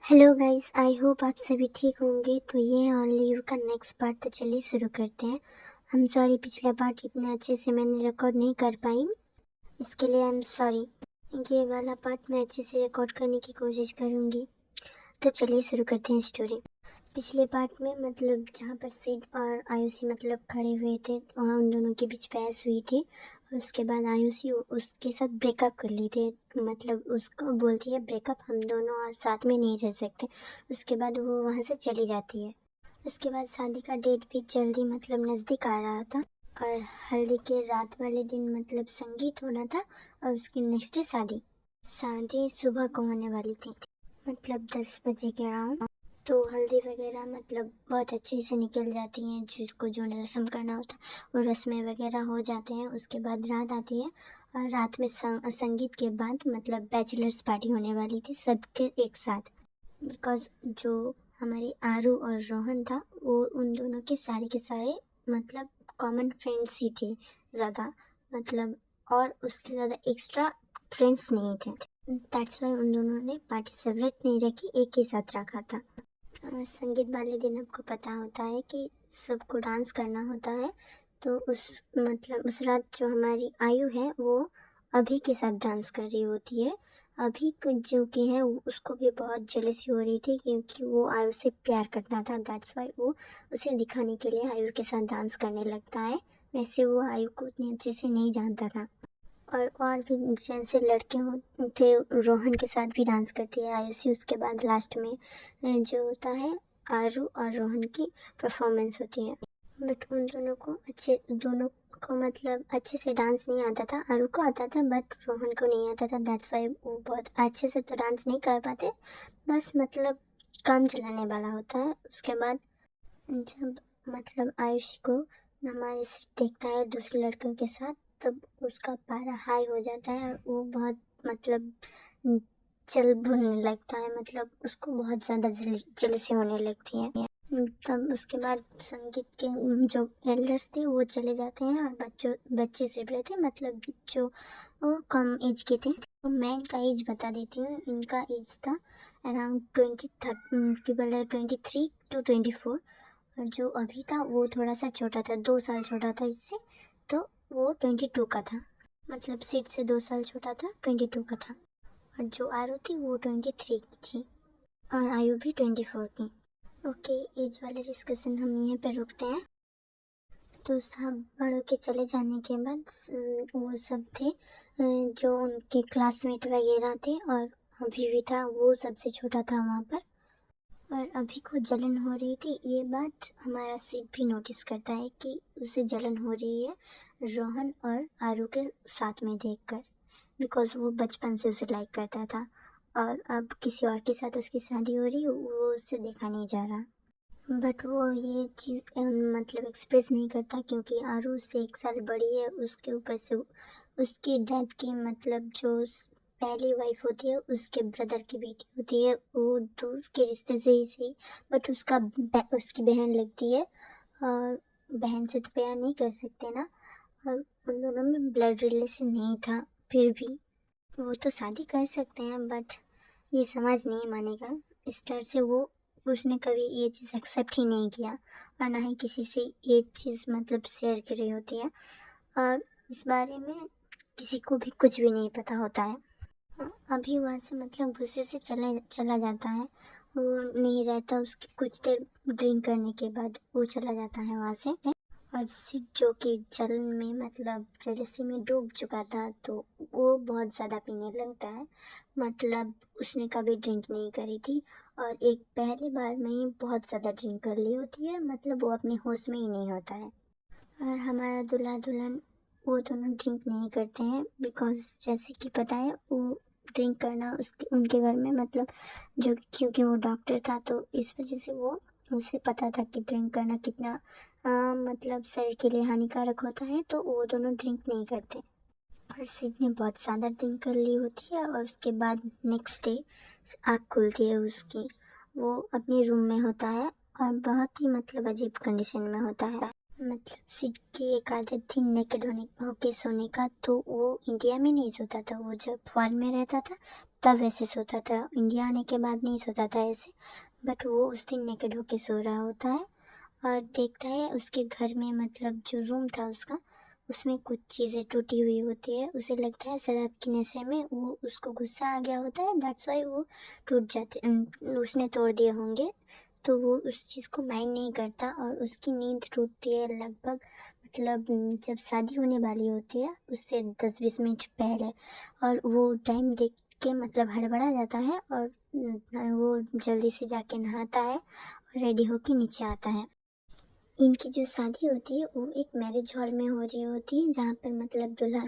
Hello guys, I hope आप सभी ठीक होंगे। तो ये है ऑनली यू का नेक्स्ट पार्ट। तो चलिए शुरू करते हैं। आई एम सॉरी, पिछला पार्ट इतने अच्छे से मैंने रिकॉर्ड नहीं कर पाई, इसके लिए आई एम सॉरी। ये वाला पार्ट मैं अच्छे से रिकॉर्ड करने की कोशिश करूँगी। तो चलिए शुरू करते हैं स्टोरी। पिछले पार्ट में मतलब जहाँ पर सिड और आयुषी मतलब खड़े हुए थे, वहाँ उन दोनों के बीच बहस हुई थी। और उसके बाद आयुषी उसके साथ ब्रेकअप कर ली थी, मतलब उसको बोलती है ब्रेकअप, हम दोनों और साथ में नहीं रह सकते। उसके बाद वो वहाँ से चली जाती है। उसके बाद शादी का डेट भी जल्दी मतलब नज़दीक आ रहा था, और हल्दी के रात वाले दिन मतलब संगीत होना था, और उसकी नेक्स्ट डे शादी। शादी सुबह को होने वाली थी, मतलब 10 बजे के अराउंड। तो हल्दी वगैरह मतलब बहुत अच्छे से निकल जाती हैं, जिसको जो रस्म करना होता वो रस्में वगैरह हो जाते हैं। उसके बाद रात आती है, और रात में संगीत के बाद मतलब बैचलर्स पार्टी होने वाली थी सबके एक साथ। बिकॉज जो हमारी आरू और रोहन था, वो उन दोनों के सारे मतलब कॉमन फ्रेंड्स ही थे ज़्यादा, मतलब और उसके ज़्यादा एक्स्ट्रा फ्रेंड्स नहीं थे। दैट्स वाई उन दोनों ने पार्टी सेपरेट नहीं रखी, एक ही साथ रखा था। और संगीत वाले दिन आपको पता होता है कि सबको डांस करना होता है। तो उस रात जो हमारी आयु है वो अभी के साथ डांस कर रही होती है। अभी जो कि है उसको भी बहुत जेलसी हो रही थी, क्योंकि वो आयु से प्यार करता था। दैट्स वाई वो उसे दिखाने के लिए आयु के साथ डांस करने लगता है। वैसे वो आयु को उतनी अच्छे से नहीं जानता था। और भी जैसे लड़के थे, रोहन के साथ भी डांस करती है आयुषी। उसके बाद लास्ट में जो होता है आरू और रोहन की परफॉर्मेंस होती है। बट उन दोनों को मतलब अच्छे से डांस नहीं आता था। आरू को आता था बट रोहन को नहीं आता था। दैट्स वाई वो बहुत अच्छे से तो डांस नहीं कर पाते, बस मतलब काम चलाने वाला होता है। उसके बाद जब मतलब आयुषी को हमारे देखता है दूसरे लड़कों के साथ, तब उसका पारा हाई हो जाता है। वो बहुत मतलब चल भुनने लगता है, मतलब उसको बहुत ज़्यादा जेलसी होने लगती है। तब उसके बाद संगीत के जो एल्डर्स थे वो चले जाते हैं, और बच्चे सिर्फ रहते हैं, मतलब जो वो कम एज के थे। तो मैं इनका एज बता देती हूँ। इनका एज था अराउंड 23 to 24। और जो अभी था वो थोड़ा सा छोटा था, 2 साल छोटा था इससे। तो वो 22 का था, मतलब सिड से 2 साल छोटा था, 22 का था। और जो आरू थी वो 23 की थी, और आयु भी 24 की। ओके, एज वाले डिस्कशन हम यहीं पर रुकते हैं। तो सब बड़ों के चले जाने के बाद वो सब थे जो उनके क्लासमेट वगैरह थे, और अभी भी था, वो सबसे छोटा था वहाँ पर। और अभी को जलन हो रही थी, ये बात हमारा सिड भी नोटिस करता है कि उसे जलन हो रही है रोहन और आरू के साथ में देखकर, बिकॉज वो बचपन से उसे लाइक करता था, और अब किसी और के साथ उसकी शादी हो रही, वो उससे देखा नहीं जा रहा। बट वो ये चीज़ मतलब एक्सप्रेस नहीं करता, क्योंकि आरू उससे 1 साल बड़ी है। उसके ऊपर से उसकी डैड की मतलब जो पहली वाइफ होती है उसके ब्रदर की बेटी होती है, वो दूर के रिश्ते से ही सही, बट उसकी बहन लगती है, और बहन से तो प्यार नहीं कर सकते ना। और उन दोनों में ब्लड रिलेशन नहीं था, फिर भी वो तो शादी कर सकते हैं, बट ये समाज नहीं मानेगा। इस डर से उसने कभी ये चीज़ एक्सेप्ट ही नहीं किया, और ना ही किसी से ये चीज़ मतलब शेयर करी होती है। और इस बारे में किसी को भी कुछ भी नहीं पता होता है। अभी वहाँ से मतलब गुस्से से चला जाता है, वो नहीं रहता। उसकी कुछ देर ड्रिंक करने के बाद वो चला जाता है वहाँ से। और सिड जो कि जलन में मतलब जेलसी में डूब चुका था, तो वो बहुत ज़्यादा पीने लगता है। मतलब उसने कभी ड्रिंक नहीं करी थी, और एक पहली बार में ही बहुत ज़्यादा ड्रिंक कर ली होती है, मतलब वो अपने होश में ही नहीं होता है। और हमारा दूल्हा दुल्हन वो दोनों ड्रिंक नहीं करते हैं, बिकॉज जैसे कि पता है वो ड्रिंक करना उनके घर में मतलब जो, क्योंकि वो डॉक्टर था, तो इस वजह से वो उसे पता था कि ड्रिंक करना कितना मतलब शरीर के लिए हानिकारक होता है, तो वो दोनों ड्रिंक नहीं करते। और सिड ने बहुत ज़्यादा ड्रिंक कर ली होती है, और उसके बाद नेक्स्ट डे आँख खुलती है उसकी। वो अपने रूम में होता है, और बहुत ही मतलब अजीब कंडीशन में होता है। मतलब सिड की एक आदत थी नेकेड होके सोने का, तो वो इंडिया में नहीं सोता था। वो जब फॉरेन में रहता था तब वैसे सोता था, इंडिया आने के बाद नहीं सोता था ऐसे। बट वो उस दिन नेकेड होके सो रहा होता है और देखता है उसके घर में, मतलब जो रूम था उसका, उसमें कुछ चीज़ें टूटी हुई होती है। उसे लगता है शराब की नशे में वो, उसको गुस्सा आ गया होता है, दैट्स वाई वो टूट जाते, उसने तोड़ दिए होंगे। तो वो उस चीज़ को माइंड नहीं करता और उसकी नींद टूटती है लगभग, मतलब जब शादी होने वाली होती है उससे 10-20 मिनट पहले। और वो टाइम देख के मतलब हड़बड़ा जाता है और वो जल्दी से जाके नहाता है और रेडी होके नीचे आता है। इनकी जो शादी होती है वो एक मैरिज हॉल में हो रही होती है, जहाँ पर मतलब दुल्हन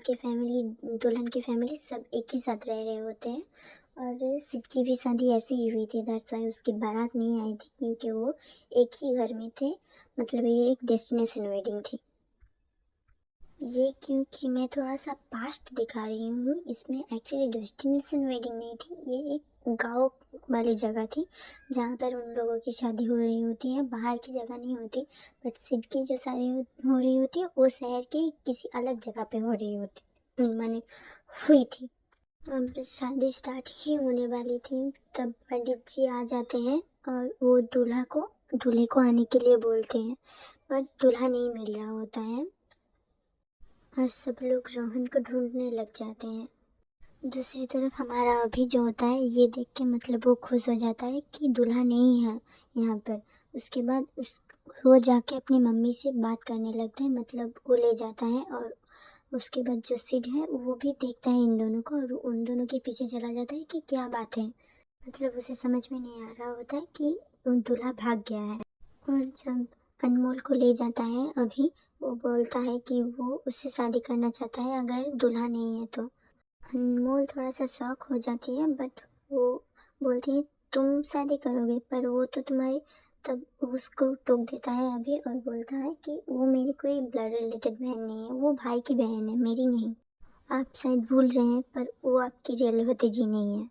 की फैमिली सब एक ही साथ रह रहे होते हैं। और सिड की भी शादी ऐसे ही हुई थी, दैट्स वाई उसकी बारात नहीं आई थी, क्योंकि वो एक ही घर में थे। मतलब ये एक डेस्टिनेशन वेडिंग थी ये, क्योंकि मैं थोड़ा सा पास्ट दिखा रही हूँ। इसमें एक्चुअली डेस्टिनेशन वेडिंग नहीं थी, ये एक गांव वाली जगह थी जहाँ पर उन लोगों की शादी हो रही होती है, बाहर की जगह नहीं होती। बट सिड की जो शादी हो रही होती है वो शहर की किसी अलग जगह पे हो रही होती, माने हुई थी। अब शादी स्टार्ट ही होने वाली थी, तब पंडित जी आ जाते हैं और वो दूल्हे को आने के लिए बोलते हैं, पर दूल्हा नहीं मिल रहा होता है और सब लोग रोहन को ढूंढने लग जाते हैं। दूसरी तरफ हमारा अभी जो होता है ये देख के मतलब वो खुश हो जाता है कि दूल्हा नहीं है यहाँ पर। उसके बाद वो जाके अपनी मम्मी से बात करने लगता है, मतलब वो ले जाता है। और उसके बाद जो सिड है वो भी देखता है इन दोनों को और उन दोनों के पीछे चला जाता है कि क्या बात है। मतलब उसे समझ में नहीं आ रहा होता है कि दूल्हा भाग गया है। और जब अनमोल को ले जाता है अभी, वो बोलता है कि वो उससे शादी करना चाहता है अगर दूल्हा नहीं है तो। अनमोल थोड़ा सा शॉक हो जाती है, बट वो बोलती है तुम शादी करोगे, पर वो तो तुम्हारी, तब उसको टोक देता है अभी और बोलता है कि वो मेरी कोई ब्लड रिलेटेड बहन नहीं है, वो भाई की बहन है, मेरी नहीं। आप शायद भूल रहे हैं, पर वो आपकी रियल भतीजी नहीं है।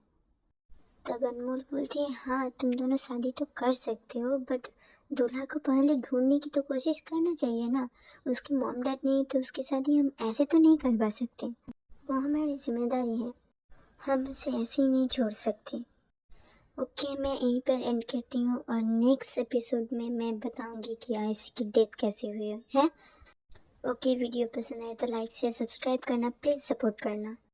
तब अनमोल बोलती है हाँ तुम दोनों शादी तो कर सकते हो, बट दूल्हा को पहले ढूंढने की तो कोशिश करना चाहिए ना। उसकी मॉम डैड नहीं तो उसकी शादी हम ऐसे तो नहीं करवा सकते, वो हमारी जिम्मेदारी है, हम उसे ऐसे ही नहीं छोड़ सकते। ओके, मैं यहीं पर एंड करती हूँ और नेक्स्ट एपिसोड में मैं बताऊंगी कि आयुषी की डेथ कैसे हुई है। ओके, वीडियो पसंद आए तो लाइक शेयर सब्सक्राइब करना, प्लीज़ सपोर्ट करना।